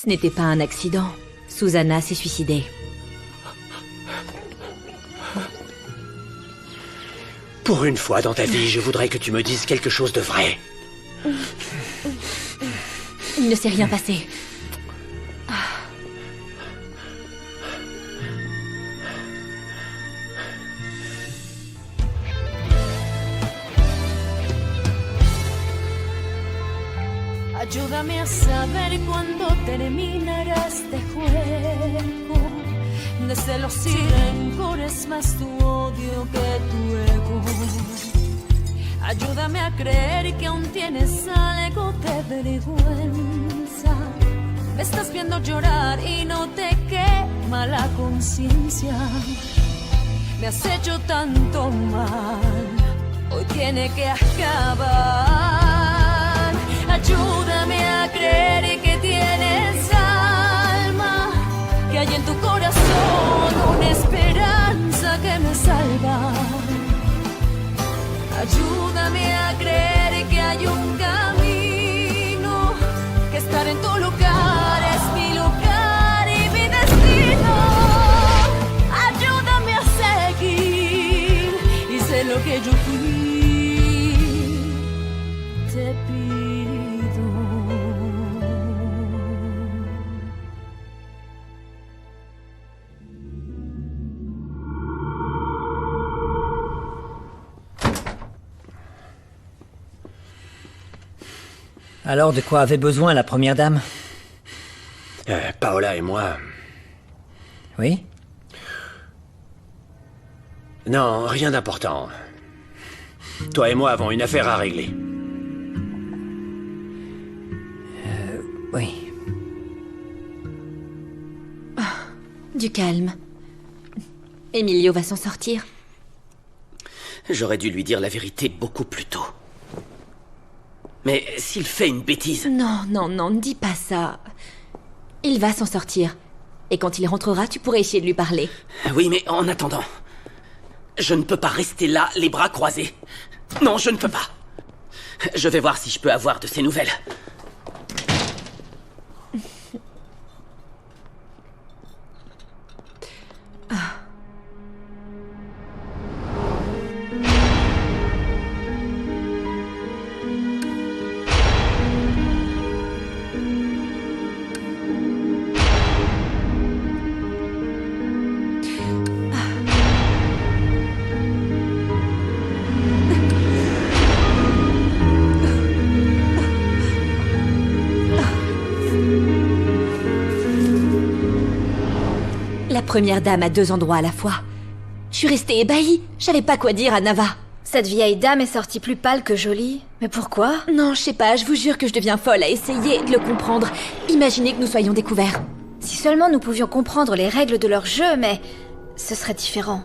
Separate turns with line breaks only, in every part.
Ce n'était pas un accident. Susanna s'est suicidée.
Pour une fois dans ta vie, je voudrais que tu me dises quelque chose de vrai.
Il ne s'est rien passé.
Ayúdame a saber cuándo terminará este juego de celos y rencores, más tu odio que tu ego. Ayúdame a creer que aún tienes algo de vergüenza. Me estás viendo llorar y no te quema la conciencia. Me has hecho tanto mal, hoy tiene que acabar. Ayúdame a creer que tienes alma, que hay en tu corazón una esperanza que me salva. Ayúdame a creer que hay un camino, que estar en tu lugar es mi lugar y mi destino. Ayúdame a seguir y sé lo que yo fui. Te pido.
Alors, de quoi avait besoin la première dame?
Paola et moi...
Oui?
Non, rien d'important. Toi et moi avons une affaire à régler.
Oui.
Du calme. Emilio va s'en sortir.
J'aurais dû lui dire la vérité beaucoup plus tôt. Mais s'il fait une bêtise...
Non, non, non, ne dis pas ça. Il va s'en sortir. Et quand il rentrera, tu pourrais essayer de lui parler.
Oui, mais en attendant... Je ne peux pas rester là, les bras croisés. Non, je ne peux pas. Je vais voir si je peux avoir de ses nouvelles.
La première dame à 2 endroits à la fois. Je suis restée ébahie. Je savais pas quoi dire à Nava.
Cette vieille dame est sortie plus pâle que jolie. Mais pourquoi?
Non, je sais pas, je vous jure que je deviens folle à essayer de le comprendre. Imaginez que nous soyons découverts.
Si seulement nous pouvions comprendre les règles de leur jeu, mais... ce serait différent.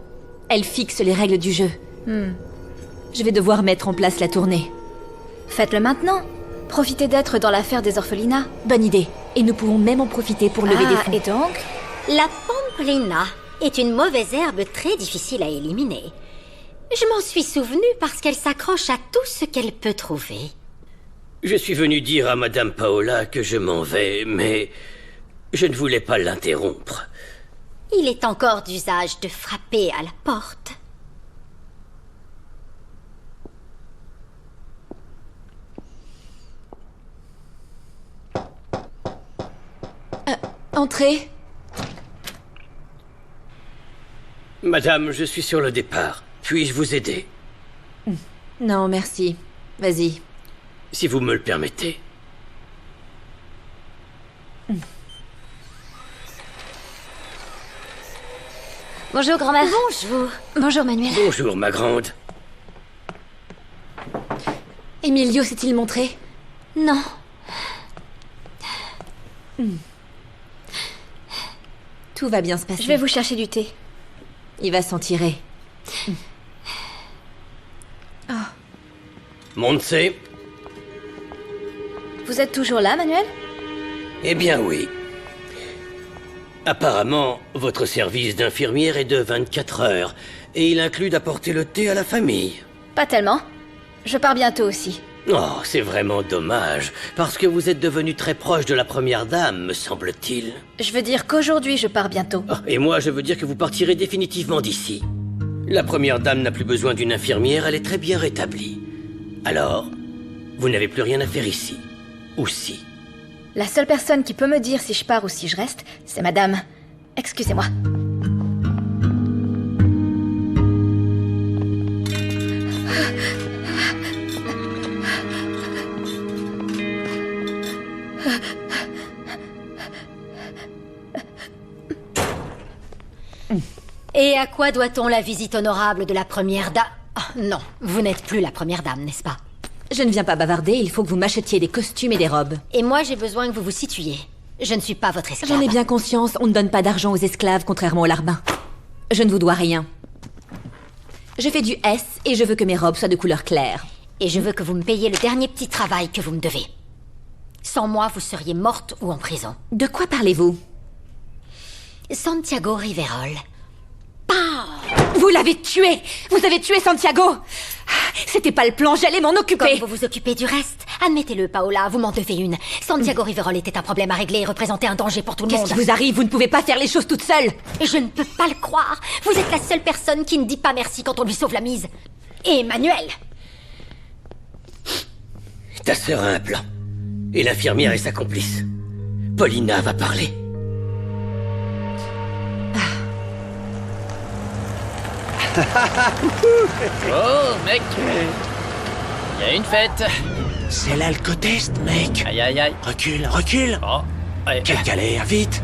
Elle fixe les règles du jeu. Je vais devoir mettre en place la tournée.
Faites-le maintenant. Profitez d'être dans l'affaire des orphelinats.
Bonne idée. Et nous pouvons même en profiter pour lever des fonds.
Et donc?
La pamplina est une mauvaise herbe très difficile à éliminer. Je m'en suis souvenue parce qu'elle s'accroche à tout ce qu'elle peut trouver.
Je suis venu dire à Madame Paola que je m'en vais, mais je ne voulais pas l'interrompre.
Il est encore d'usage de frapper à la porte.
Entrez.
Madame, je suis sur le départ. Puis-je vous aider?
Non, merci. Vas-y.
Si vous me le permettez.
Bonjour, grand-mère.
Bonjour.
Bonjour, Manuel.
Bonjour, ma grande.
Emilio s'est-il montré?
Non.
Tout va bien se passer.
Je vais vous chercher du thé.
Il va s'en tirer.
Montse?
Vous êtes toujours là, Manuel?
Eh bien oui. Apparemment, votre service d'infirmière est de 24 heures, et il inclut d'apporter le thé à la famille.
Pas tellement. Je pars bientôt aussi.
Oh, c'est vraiment dommage, parce que vous êtes devenu très proche de la première dame, me semble-t-il.
Je veux dire qu'aujourd'hui, je pars bientôt.
Oh, et moi, je veux dire que vous partirez définitivement d'ici. La première dame n'a plus besoin d'une infirmière, elle est très bien rétablie. Alors, vous n'avez plus rien à faire ici. Ou si?
La seule personne qui peut me dire si je pars ou si je reste, c'est madame. Excusez-moi.
Et à quoi doit-on la visite honorable de la première dame? Non, vous n'êtes plus la première dame, n'est-ce pas?
Je ne viens pas bavarder, il faut que vous m'achetiez des costumes et des robes.
Et moi, j'ai besoin que vous vous situiez. Je ne suis pas votre esclave.
J'en ai bien conscience, on ne donne pas d'argent aux esclaves, contrairement aux larbins. Je ne vous dois rien. Je fais du S et je veux que mes robes soient de couleur claire.
Et je veux que vous me payiez le dernier petit travail que vous me devez. Sans moi, vous seriez morte ou en prison.
De quoi parlez-vous?
Santiago Riverol.
Vous l'avez tué! Vous avez tué Santiago! C'était pas le plan, j'allais m'en occuper!
Comme vous vous occupez du reste. Admettez-le, Paola, vous m'en devez une. Santiago Riverol était un problème à régler et représentait un danger pour tout le monde.
Qu'est-ce qui vous arrive? Vous ne pouvez pas faire les choses toute seule!
Et je ne peux pas le croire. Vous êtes la seule personne qui ne dit pas merci quand on lui sauve la mise. Et Emmanuel.
Ta sœur a un plan. Et l'infirmière est sa complice. Paulina va parler.
Oh, mec, il y a une fête.
C'est l'alcotest, mec.
Aïe, aïe, aïe.
Recule, recule.
Oh, allez.
Quelle galère, vite.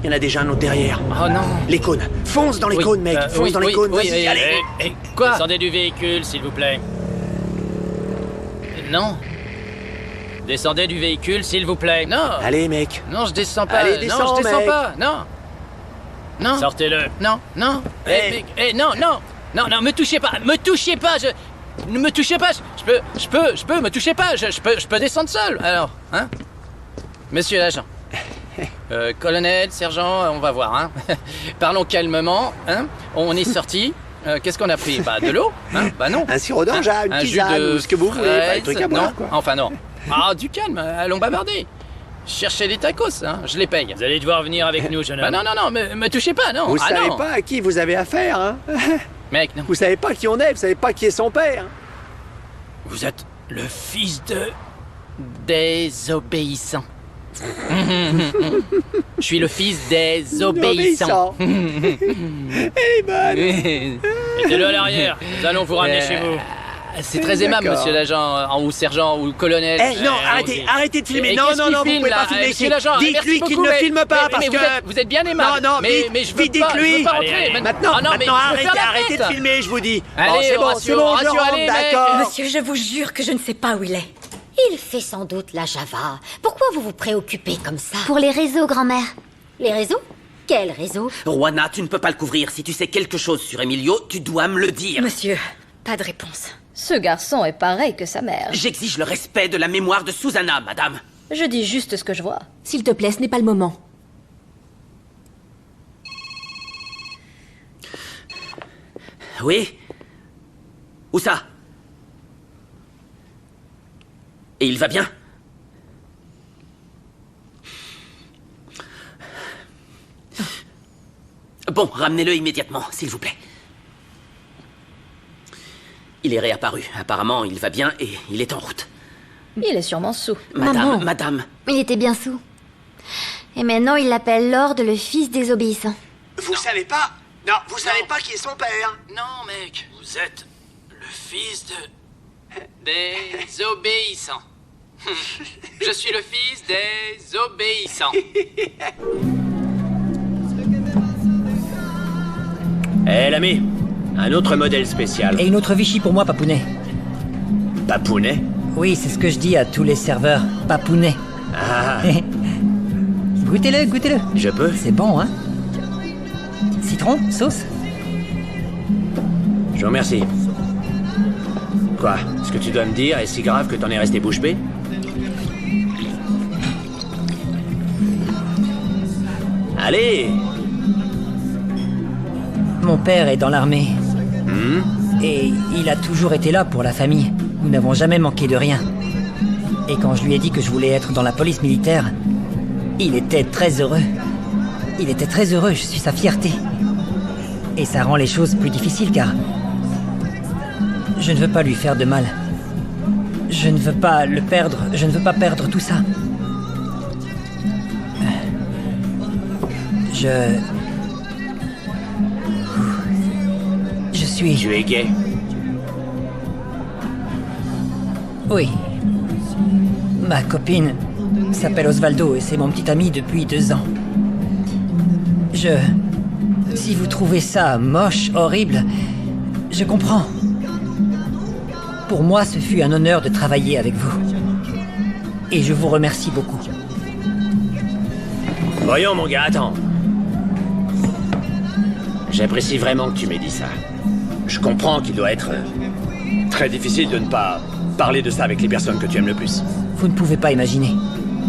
Il y en a déjà un autre derrière.
Oh non.
Les cônes. Fonce dans les cônes, mec. Fonce dans les cônes, vas-y, allez.
Quoi? Descendez du véhicule, s'il vous plaît. Non. Descendez du véhicule, s'il vous plaît. Non.
Allez, mec.
Non, je descends pas.
Allez, descends,
non, je descends
mec.
pas. Non. Non. Sortez-le. Non, non. Non, non. Non, non, me touchez pas. Me touchez pas. Ne me touchez pas. Je peux. Me touchez pas. Je peux descendre seul. Alors, hein? Monsieur l'agent. Colonel, sergent, on va voir, hein. Parlons calmement, hein. On est sorti. Qu'est-ce qu'on a pris? Bah, de l'eau, hein. Bah non.
Un sirop d'orange, une
un jus
tisane,
de
ou ce que vous voulez. Pas des trucs à boire,
non.
quoi.
Enfin, non. Ah, du calme. Allons bavarder. Cherchez des tacos, hein. Je les paye. Vous allez devoir venir avec nous, jeune homme. Bah non, me touchez pas, non.
Vous
ah,
savez
non.
pas à qui vous avez affaire, hein.
Mec, non.
Vous savez pas qui on est, vous savez pas qui est son père.
Vous êtes le fils de... désobéissant. Je suis le fils des obéissants.
Elle est bonne.
Mettez-le à l'arrière. Nous allons vous ramener chez vous. C'est très aimable,
D'accord.
monsieur l'agent, ou sergent, ou colonel.
Eh non, arrêtez de filmer.
Et
Non,
qu'est-ce
non,
qu'il
non, vous
filme,
pouvez pas
là
filmer
monsieur
ici.
l'agent,
Dites-lui
merci
qu'il
beaucoup,
ne
mais-
filme pas parce
mais
que...
vous êtes bien aimable.
Non,
mais
vite,
je veux
vite,
pas, je veux
dites-lui.
pas rentrer.
Maintenant,
Ah non, mais
maintenant,
je veux faire la
arrêtez de
fête.
filmer, je vous dis.
Allez,
Bon, c'est bon,
ratio,
je
allez,
rentre,
mec.
d'accord.
Monsieur, je vous jure que je ne sais pas où il est. Il fait sans doute la Java. Pourquoi vous vous préoccupez comme ça?
Pour les réseaux, grand-mère.
Les réseaux? Quel réseau?
Juana, tu ne peux pas le couvrir. Si tu sais quelque chose sur Emilio, tu dois me le dire.
Monsieur, pas de réponse. Ce garçon est pareil que sa mère.
J'exige le respect de la mémoire de Susanna, madame.
Je dis juste ce que je vois.
S'il te plaît, ce n'est pas le moment.
Oui? Où ça? Et il va bien? Bon, ramenez-le immédiatement, s'il vous plaît. Il est réapparu. Apparemment, il va bien et il est en route.
Il est sûrement sous.
Madame, madame.
Il était bien sous. Et maintenant, il l'appelle Lord, le fils désobéissant.
Vous savez pas? Non, vous savez pas qui est son père?
Non, mec. Vous êtes le fils de... désobéissant. Je suis le fils des obéissants.
Eh, l'ami, un autre modèle spécial.
Et une autre Vichy pour moi, Papounet.
Papounet?
Oui, c'est ce que je dis à tous les serveurs. Papounet.
Ah,
Goûtez-le, goûtez-le.
je peux?
C'est bon, hein? Citron? Sauce?
Je vous remercie. Quoi? Ce que tu dois me dire est si grave que t'en es resté bouche bée? Allez!
Mon père est dans l'armée. Et il a toujours été là pour la famille. Nous n'avons jamais manqué de rien. Et quand je lui ai dit que je voulais être dans la police militaire, il était très heureux. Il était très heureux, je suis sa fierté. Et ça rend les choses plus difficiles car... je ne veux pas lui faire de mal. Je ne veux pas le perdre, je ne veux pas perdre tout ça. Je suis...
Tu es gay?
Oui. Ma copine s'appelle Osvaldo et c'est mon petit ami depuis 2 ans. Si vous trouvez ça moche, horrible, je comprends. Pour moi, ce fut un honneur de travailler avec vous. Et je vous remercie beaucoup.
Voyons, mon gars, attends. J'apprécie vraiment que tu m'aies dit ça. Je comprends qu'il doit être très difficile de ne pas parler de ça avec les personnes que tu aimes le plus.
Vous ne pouvez pas imaginer.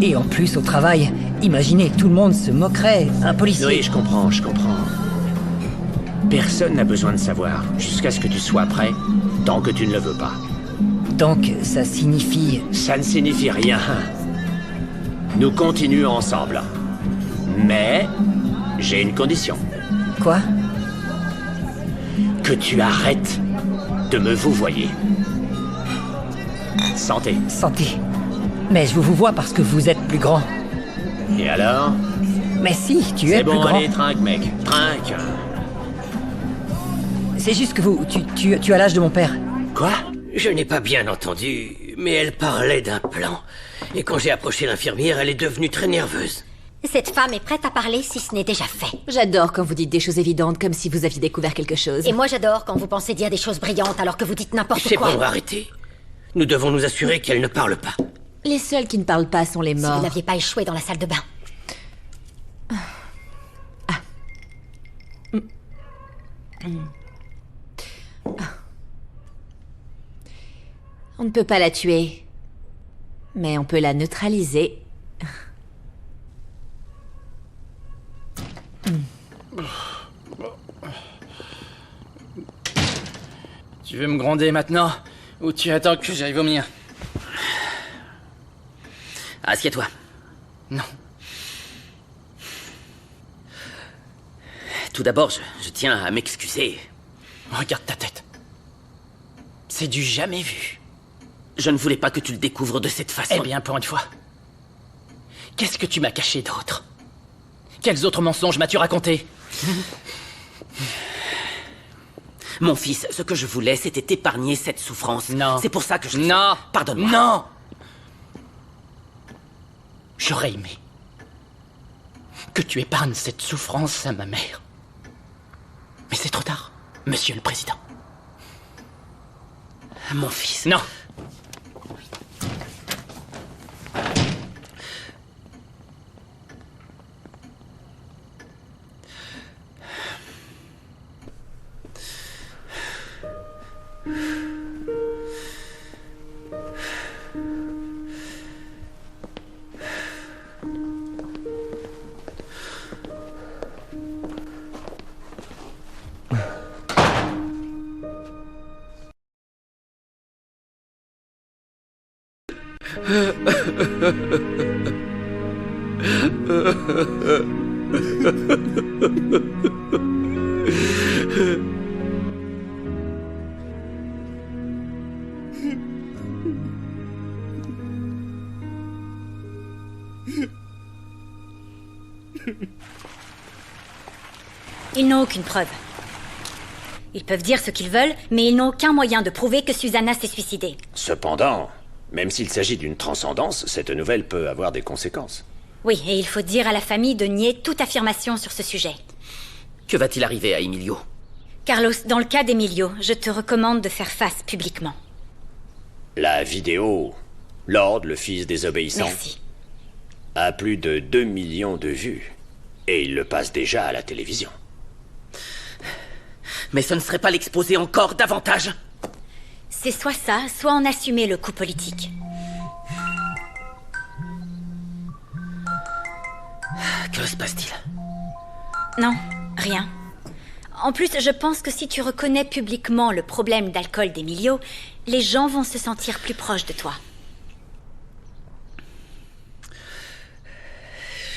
Et en plus, au travail, imaginez, tout le monde se moquerait. Un policier...
Oui, je comprends. Personne n'a besoin de savoir, jusqu'à ce que tu sois prêt, tant que tu ne le veux pas.
Donc, ça signifie...
Ça ne signifie rien. Nous continuons ensemble. Mais, j'ai une condition.
Quoi?
Que tu arrêtes de me vouvoyer. Santé.
Santé. Mais je vous vois parce que vous êtes plus grand.
Et alors?
Mais si, tu es plus grand.
C'est bon, allez, trinque, mec. Trinque.
C'est juste que tu as l'âge de mon père.
Quoi? Je n'ai pas bien entendu, mais elle parlait d'un plan. Et quand j'ai approché l'infirmière, elle est devenue très nerveuse.
Cette femme est prête à parler si ce n'est déjà fait.
J'adore quand vous dites des choses évidentes comme si vous aviez découvert quelque chose.
Et moi j'adore quand vous pensez dire des choses brillantes alors que vous dites n'importe quoi.
C'est bon, arrêtez. Nous devons nous assurer qu'elle ne parle pas.
Les seuls qui ne parlent pas sont les
Si
morts.
vous n'aviez pas échoué dans la salle de bain.
On ne peut pas la tuer. Mais on peut la neutraliser.
Tu veux me gronder maintenant? Ou tu attends que j'aille vomir?
Assieds-toi.
Non.
Tout d'abord, je tiens à m'excuser.
Regarde ta tête. C'est du jamais vu.
Je ne voulais pas que tu le découvres de cette façon.
Eh bien, pour une fois. Qu'est-ce que tu m'as caché d'autre? Quels autres mensonges m'as-tu raconté?
Mon fils, ce que je voulais, c'était t'épargner cette souffrance.
Non.
C'est pour ça que je...
Non.
Pardonne-moi.
Non. J'aurais aimé que tu épargnes cette souffrance à ma mère. Mais c'est trop tard, monsieur le président.
Mon fils...
Non.
Ils n'ont aucune preuve. Ils peuvent dire ce qu'ils veulent, mais ils n'ont aucun moyen de prouver que Susanna s'est suicidée.
Cependant, même s'il s'agit d'une transcendance, cette nouvelle peut avoir des conséquences.
Oui, et il faut dire à la famille de nier toute affirmation sur ce sujet.
Que va-t-il arriver à Emilio?
Carlos, dans le cas d'Emilio, je te recommande de faire face publiquement.
La vidéo, Lord, le fils désobéissant,
Merci.
a plus de 2 millions de vues. Et il le passe déjà à la télévision.
Mais ce ne serait pas l'exposer encore davantage?
C'est soit ça, soit en assumer le coup politique.
Que se passe-t-il?
Non, rien. En plus, je pense que si tu reconnais publiquement le problème d'alcool d'Emilio, les gens vont se sentir plus proches de toi.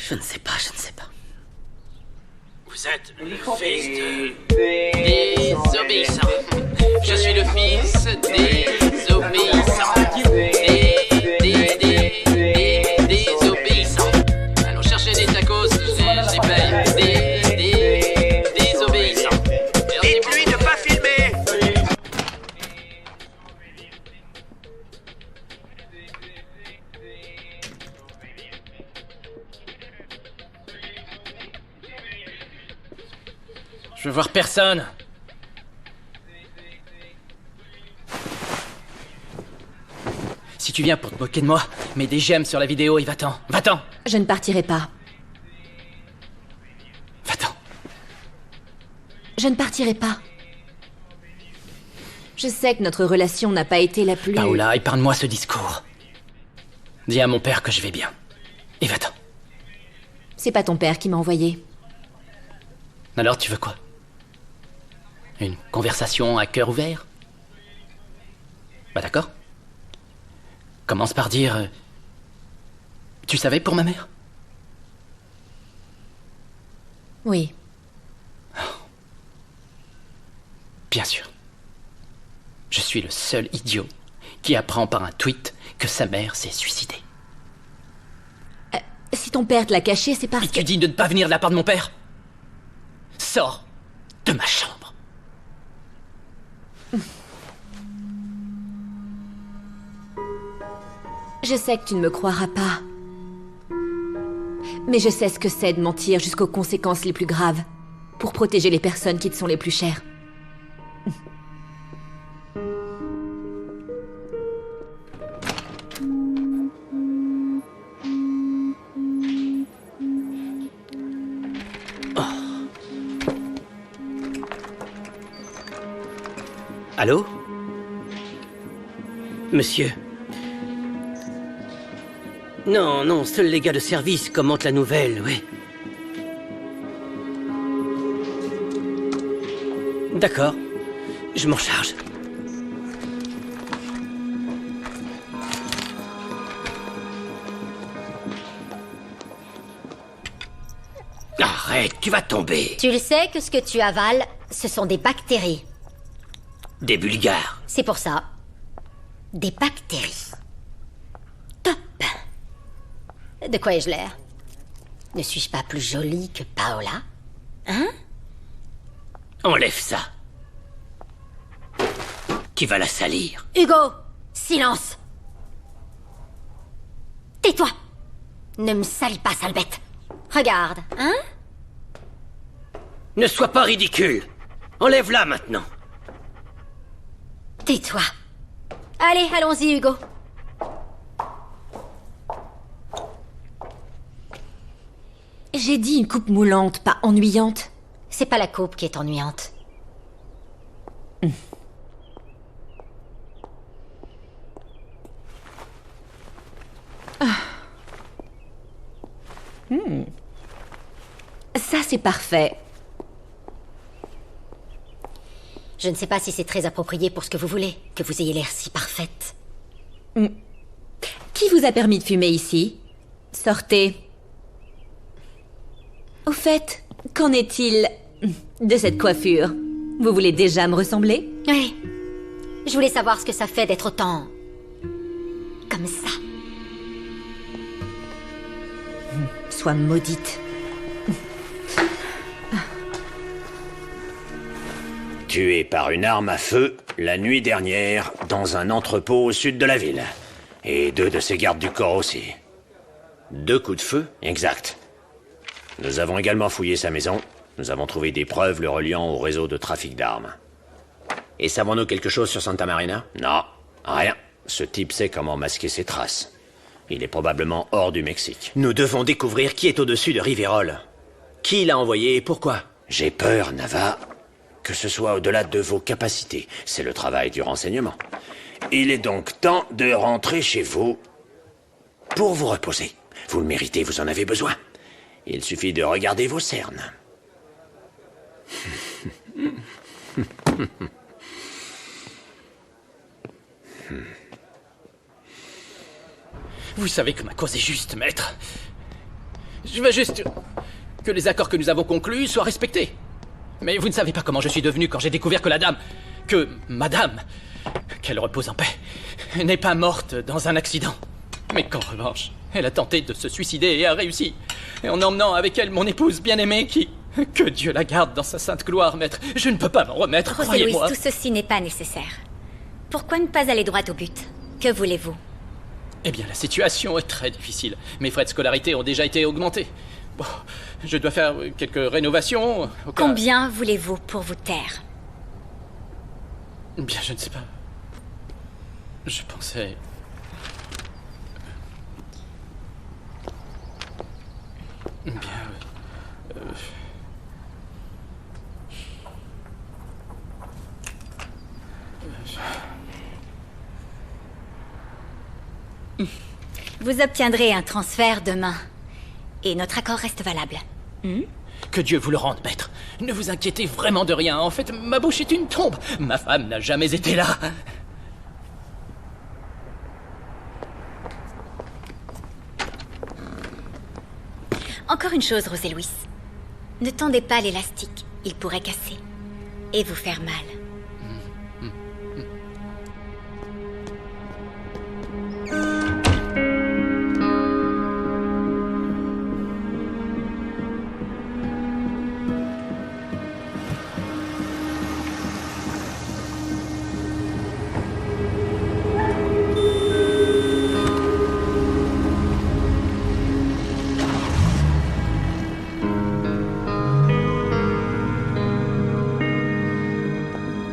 Je ne sais pas.
Vous êtes le fils des obéissants. Je suis le fils des obéissants. Des obéissants. Allons chercher des tacos, je les paye. Des obéissants.
Dites-lui de pas filmer.
Je veux voir personne. Si tu viens pour te moquer de moi, mets des j'aime sur la vidéo et va-t'en. Va-t'en.
Je ne partirai pas.
Va-t'en.
Je ne partirai pas. Je sais que notre relation n'a pas été la plus...
Paola, épargne-moi ce discours. Dis à mon père que je vais bien. Et va-t'en.
C'est pas ton père qui m'a envoyé.
Alors tu veux quoi? Une conversation à cœur ouvert? Bah d'accord. Commence par dire... tu savais pour ma mère?
Oui.
Bien sûr. Je suis le seul idiot qui apprend par un tweet que sa mère s'est suicidée.
Si ton père te l'a caché, c'est parce
Et
que...
tu dis de ne pas venir de la part de mon père? Sors de ma chambre.
Je sais que tu ne me croiras pas. Mais je sais ce que c'est de mentir jusqu'aux conséquences les plus graves pour protéger les personnes qui te sont les plus chères.
Allô? Monsieur? Non, seuls les gars de service commentent la nouvelle, oui. D'accord, je m'en charge. Arrête, tu vas tomber.
Tu le sais que ce que tu avales, ce sont des bactéries.
Des bulgares.
C'est pour ça. Des bactéries. Top. De quoi ai-je l'air? Ne suis-je pas plus jolie que Paola? Hein?
Enlève ça. Tu vas la salir.
Hugo, silence. Tais-toi. Ne me salis pas, sale bête. Regarde, hein?
Ne sois pas ridicule. Enlève-la maintenant.
Tais-toi. Allez, allons-y, Hugo.
J'ai dit une coupe moulante, pas ennuyante.
C'est pas la coupe qui est ennuyante.
Ça, c'est parfait.
Je ne sais pas si c'est très approprié pour ce que vous voulez, que vous ayez l'air si parfaite.
Qui vous a permis de fumer ici? Sortez. Au fait, qu'en est-il de cette coiffure? Vous voulez déjà me ressembler?
Oui. Je voulais savoir ce que ça fait d'être autant... comme ça.
Sois maudite.
Tué par une arme à feu la nuit dernière dans un entrepôt au sud de la ville. Et 2 de ses gardes du corps aussi.
2 coups de feu?
Exact. Nous avons également fouillé sa maison. Nous avons trouvé des preuves le reliant au réseau de trafic d'armes.
Et savons-nous quelque chose sur Santa Marina?
Non, rien. Ce type sait comment masquer ses traces. Il est probablement hors du Mexique.
Nous devons découvrir qui est au-dessus de Riverol. Qui l'a envoyé et pourquoi?
J'ai peur, Nava, que ce soit au-delà de vos capacités. C'est le travail du renseignement. Il est donc temps de rentrer chez vous pour vous reposer. Vous le méritez, vous en avez besoin. Il suffit de regarder vos cernes.
Vous savez que ma cause est juste, maître. Je veux juste que les accords que nous avons conclus soient respectés. Mais vous ne savez pas comment je suis devenu quand j'ai découvert que madame, qu'elle repose en paix, n'est pas morte dans un accident. Mais qu'en revanche, elle a tenté de se suicider et a réussi. Et en emmenant avec elle mon épouse bien-aimée qui... Que Dieu la garde dans sa sainte gloire, maître. Je ne peux pas m'en remettre,
José
croyez-moi.
Luis, tout ceci n'est pas nécessaire. Pourquoi ne pas aller droit au but? Que voulez-vous?
Eh bien, la situation est très difficile. Mes frais de scolarité ont déjà été augmentés. Bon, je dois faire quelques rénovations.
Combien voulez-vous pour vous taire?
Bien, je ne sais pas. Je pensais... Bien...
Vous obtiendrez un transfert demain. Et notre accord reste valable.
Que Dieu vous le rende, maître. Ne vous inquiétez vraiment de rien. En fait, ma bouche est une tombe. Ma femme n'a jamais été là.
Encore une chose, José Luis. Ne tendez pas l'élastique. Il pourrait casser. Et vous faire mal.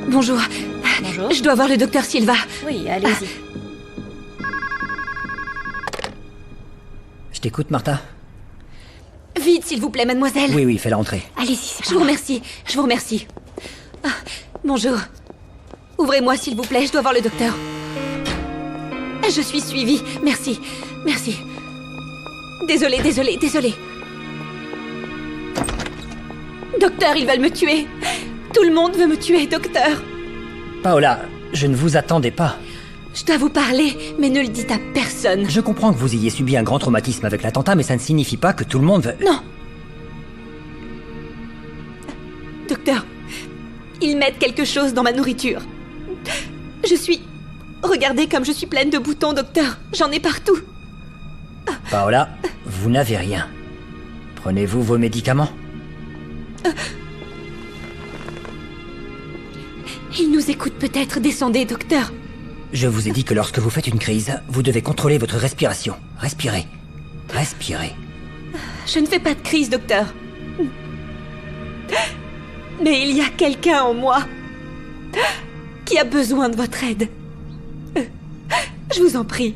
Bonjour.
Bonjour.
Je dois voir le docteur Silva.
Oui, allez-y.
Je t'écoute, Martha.
Vite, s'il vous plaît, mademoiselle.
Oui, fais-la entrer.
Allez-y, je vous remercie. Je vous remercie. Ah, bonjour. Ouvrez-moi, s'il vous plaît, je dois voir le docteur. Je suis suivie. Merci. Merci. Désolée. Docteur, ils veulent me tuer. Tout le monde veut me tuer, docteur.
Paola, je ne vous attendais pas.
Je dois vous parler, mais ne le dites à personne.
Je comprends que vous ayez subi un grand traumatisme avec l'attentat, mais ça ne signifie pas que tout le monde veut...
Non. Docteur, ils mettent quelque chose dans ma nourriture. Regardez comme je suis pleine de boutons, docteur. J'en ai partout.
Paola, vous n'avez rien. Prenez-vous vos médicaments?
Ils nous écoutent peut-être. Descendez, docteur.
Je vous ai dit que lorsque vous faites une crise, vous devez contrôler votre respiration. Respirez. Respirez.
Je ne fais pas de crise, docteur. Mais il y a quelqu'un en moi qui a besoin de votre aide. Je vous en prie.